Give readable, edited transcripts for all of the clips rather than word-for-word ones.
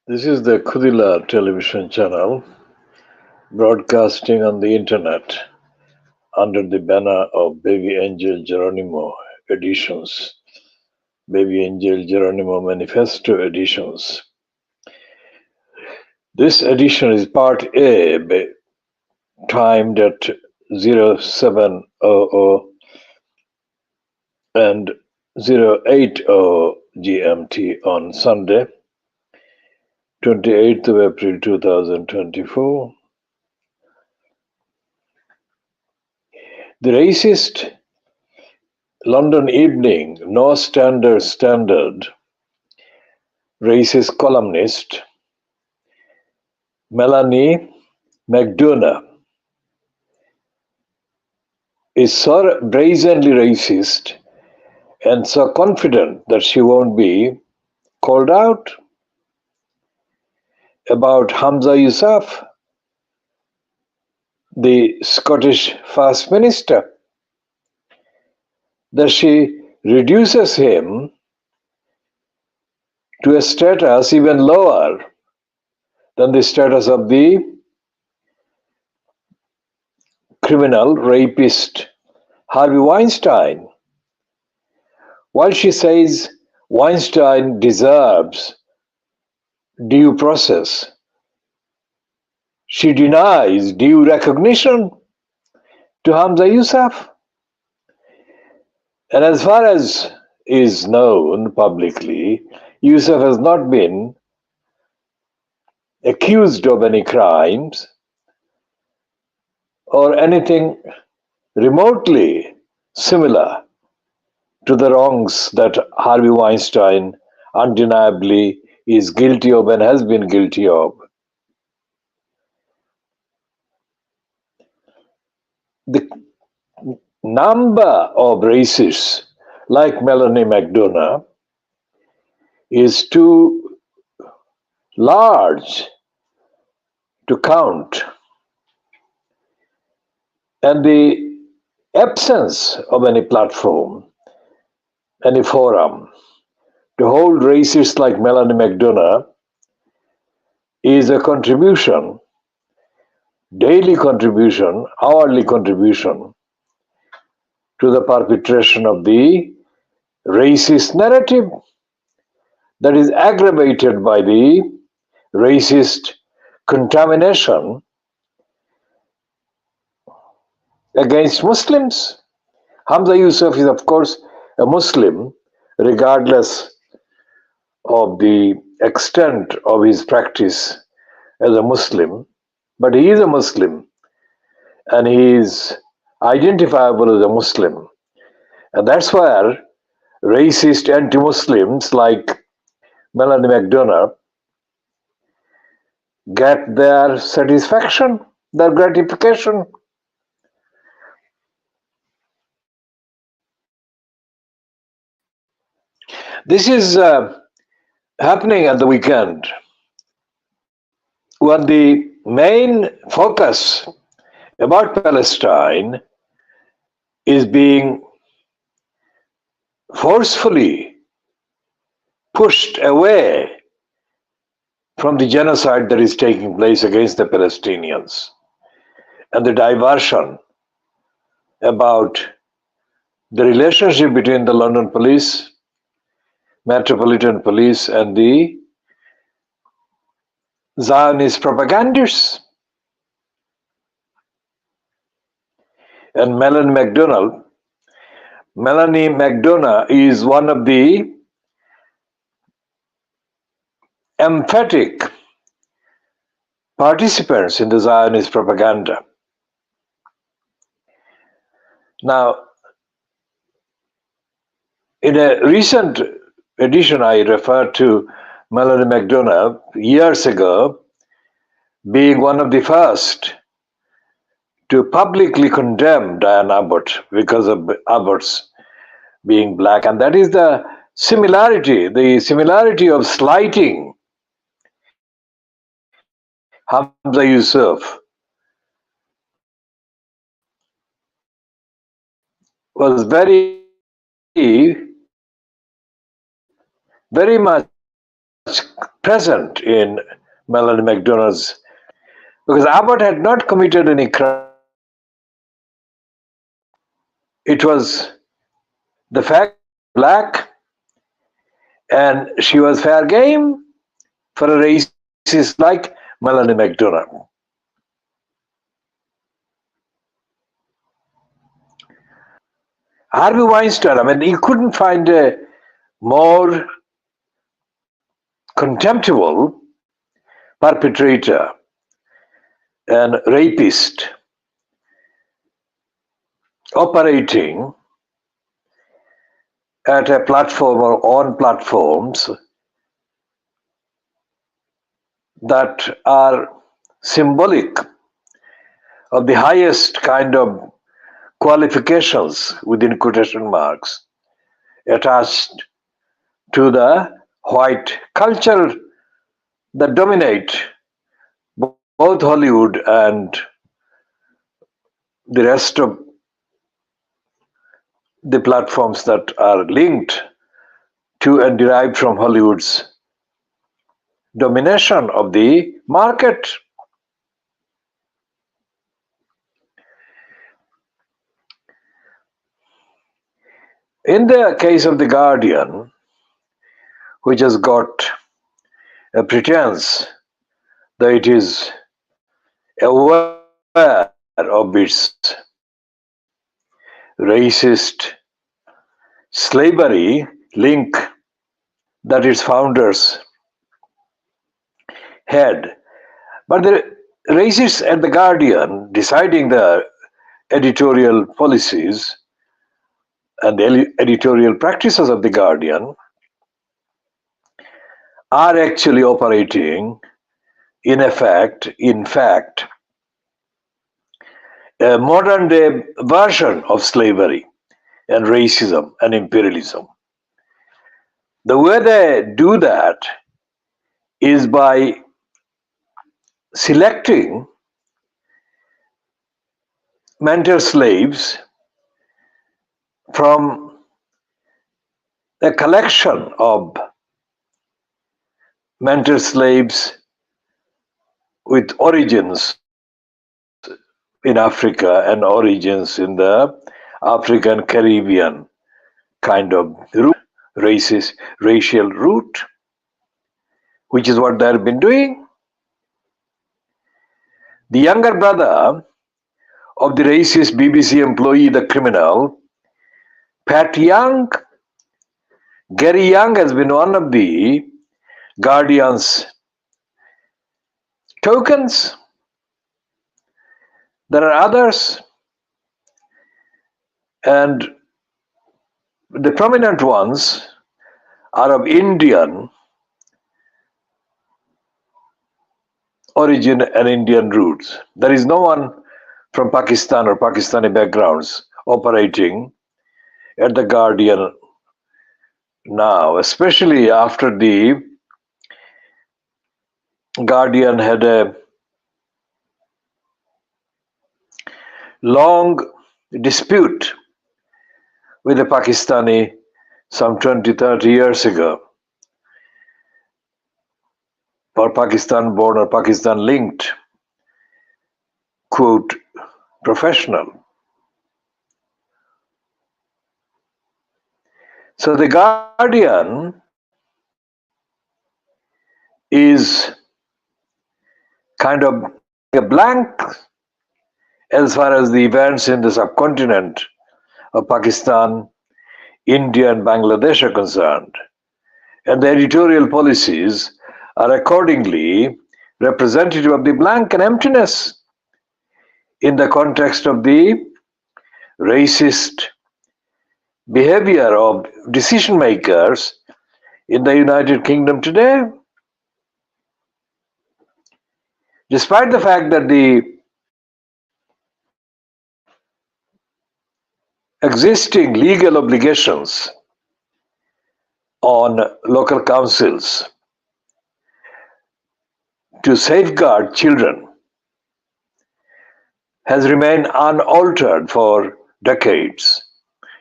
This is the KhoodeelaarTV television channel broadcasting on the internet under the banner of Baby Angel Geronimo editions, Baby Angel Geronimo Manifesto editions. This edition is part A, timed at 0700 and 080 GMT on Sunday, 28th of April 2024. The racist London Evening No Standard racist columnist Melanie McDonough is so brazenly racist and so confident that she won't be called out. About Hamza Yousaf, the Scottish First Minister, that she reduces him to a status even lower than the status of the criminal rapist Harvey Weinstein, while she says Weinstein deserves due process. She denies due recognition to Hamza Yousaf. And as far as is known publicly, Yousaf has not been accused of any crimes or anything remotely similar to the wrongs that Harvey Weinstein undeniably is guilty of and has been guilty of. The number of racists like Melanie McDonough is too large to count, and the absence of any platform, any forum to hold racists like Melanie McDonough is a contribution, daily contribution, hourly contribution to the perpetration of the racist narrative that is aggravated by the racist contamination against Muslims. Hamza Yousaf is, of course, a Muslim, regardless of the extent of his practice as a Muslim, but he is a Muslim and he is identifiable as a Muslim. And that's where racist anti-Muslims like Melanie McDonough get their satisfaction, their gratification. This is happening at the weekend when the main focus about Palestine is being forcefully pushed away from the genocide that is taking place against the Palestinians and the diversion about the relationship between the London police, Metropolitan Police, and the Zionist propagandists. And Melanie McDonough is one of the emphatic participants in the Zionist propaganda. Now, in a recent edition, I referred to Melanie McDonough years ago being one of the first to publicly condemn Diane Abbott because of Abbott's being black. And that is the similarity of slighting Hamza Yousaf was very, very much present in Melanie McDonough's, because Abbott had not committed any crime. It was the fact that she was black and she was fair game for a racist like Melanie McDonough. Harvey Weinstein, I mean, you couldn't find a more contemptible perpetrator and rapist operating at a platform or on platforms that are symbolic of the highest kind of qualifications, within quotation marks, attached to the white culture that dominate both Hollywood and the rest of the platforms that are linked to and derived from Hollywood's domination of the market. In the case of The Guardian, which has got a pretense that it is aware of its racist slavery link that its founders had. But the racists at The Guardian, deciding the editorial policies and the editorial practices of The Guardian, are actually operating in fact, a modern day version of slavery and racism and imperialism. The way they do that is by selecting mental slaves from a collection of mental slaves with origins in Africa and origins in the African Caribbean kind of root, racist, racial root, which is what they have been doing. The younger brother of the racist BBC employee, the criminal, Pat Young, Gary Young, has been one of the Guardian's tokens. There are others, and the prominent ones are of Indian origin and Indian roots. There is no one from Pakistan or Pakistani backgrounds operating at The Guardian now, especially after the Guardian had a long dispute with a Pakistani some 20-30 years ago, or Pakistan born or Pakistan linked, quote, professional. So The Guardian is kind of a blank as far as the events in the subcontinent of Pakistan, India, and Bangladesh are concerned. And the editorial policies are accordingly representative of the blank and emptiness in the context of the racist behavior of decision makers in the United Kingdom today. Despite the fact that the existing legal obligations on local councils to safeguard children has remained unaltered for decades.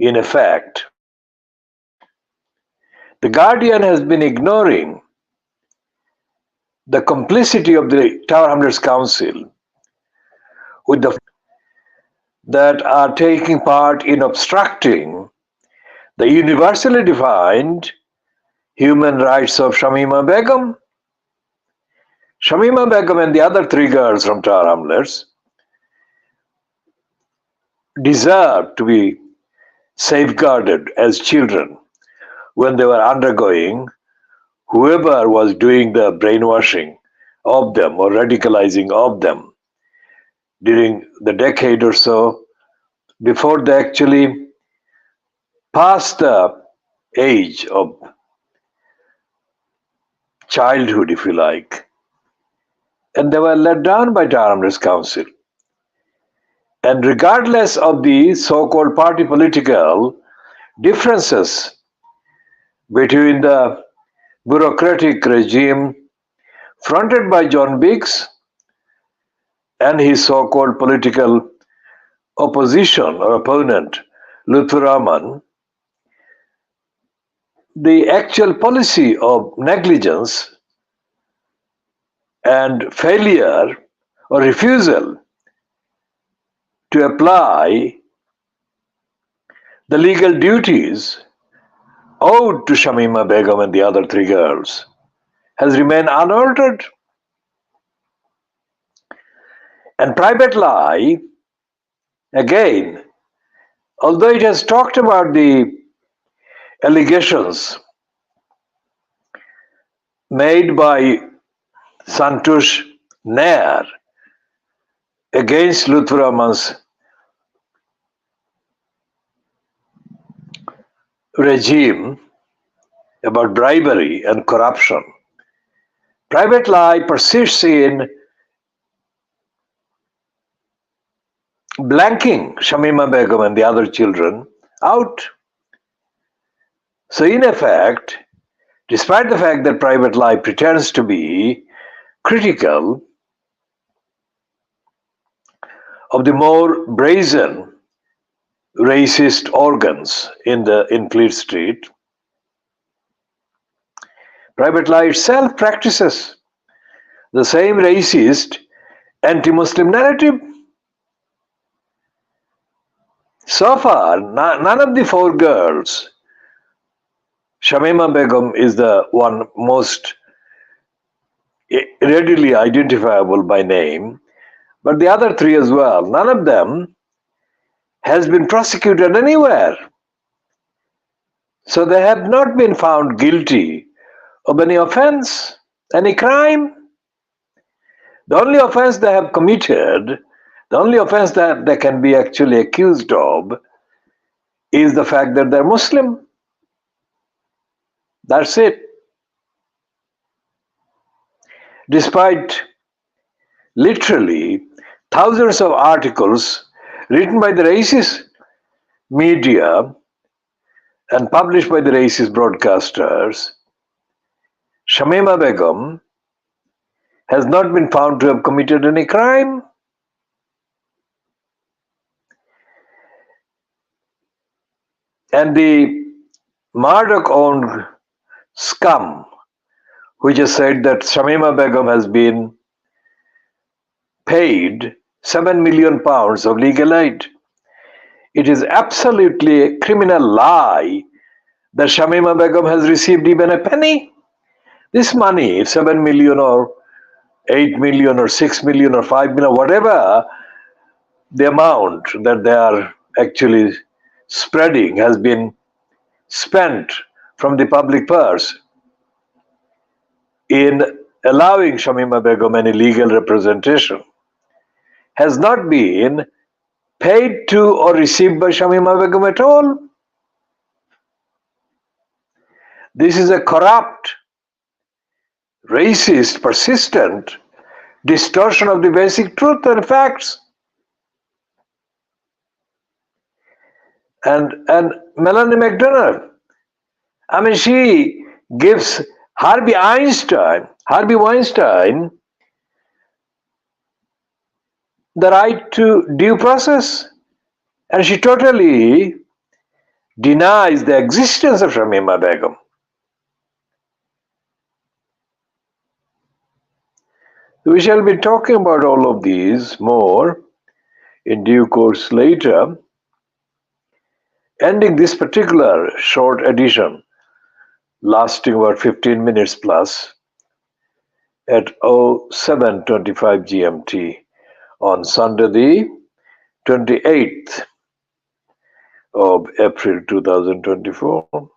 In effect, The Guardian has been ignoring the complicity of the Tower Hamlets Council with the that are taking part in obstructing the universally defined human rights of Shamima Begum. Shamima Begum and the other three girls from Tower Hamlets deserve to be safeguarded as children when they were undergoing whoever was doing the brainwashing of them or radicalizing of them during the decade or so before they actually passed the age of childhood, if you like. And they were let down by Tower Hamlets Council. And regardless of the so-called party political differences between the bureaucratic regime fronted by John Biggs and his so-called political opposition or opponent, Lutfur Rahman, the actual policy of negligence and failure or refusal to apply the legal duties owed to Shamima Begum and the other three girls has remained unaltered. And Private Lie, again, although it has talked about the allegations made by Santosh Nair against Lutfur Rahman's regime about bribery and corruption, Private Lie persists in blanking Shamima Begum and the other children out. So in effect, despite the fact that Private Lie pretends to be critical of the more brazen racist organs in Fleet Street, Private Lie itself practices the same racist anti-Muslim narrative. So far, none of the four girls, Shamima Begum is the one most readily identifiable by name, but the other three as well, none of them has been prosecuted anywhere. So they have not been found guilty of any offense, any crime. The only offense they have committed, the only offense that they can be actually accused of is the fact that they're Muslim. That's it. Despite literally thousands of articles written by the racist media and published by the racist broadcasters, Shamima Begum has not been found to have committed any crime. And the Murdoch-owned scum, which has said that Shamima Begum has been paid £7 million of legal aid. It is absolutely a criminal lie that Shamima Begum has received even a penny. This money, 7 million or 8 million or 6 million or 5 million, whatever the amount that they are actually spreading has been spent from the public purse in allowing Shamima Begum any legal representation, has not been paid to or received by Shamima Begum at all. This is a corrupt, racist, persistent distortion of the basic truth and facts. And Melanie McDonald, I mean, she gives Harvey Weinstein the right to due process, and she totally denies the existence of Shamima Begum. We shall be talking about all of these more in due course later, ending this particular short edition lasting about 15 minutes plus at 07:25 GMT on Sunday the 28th of April 2024.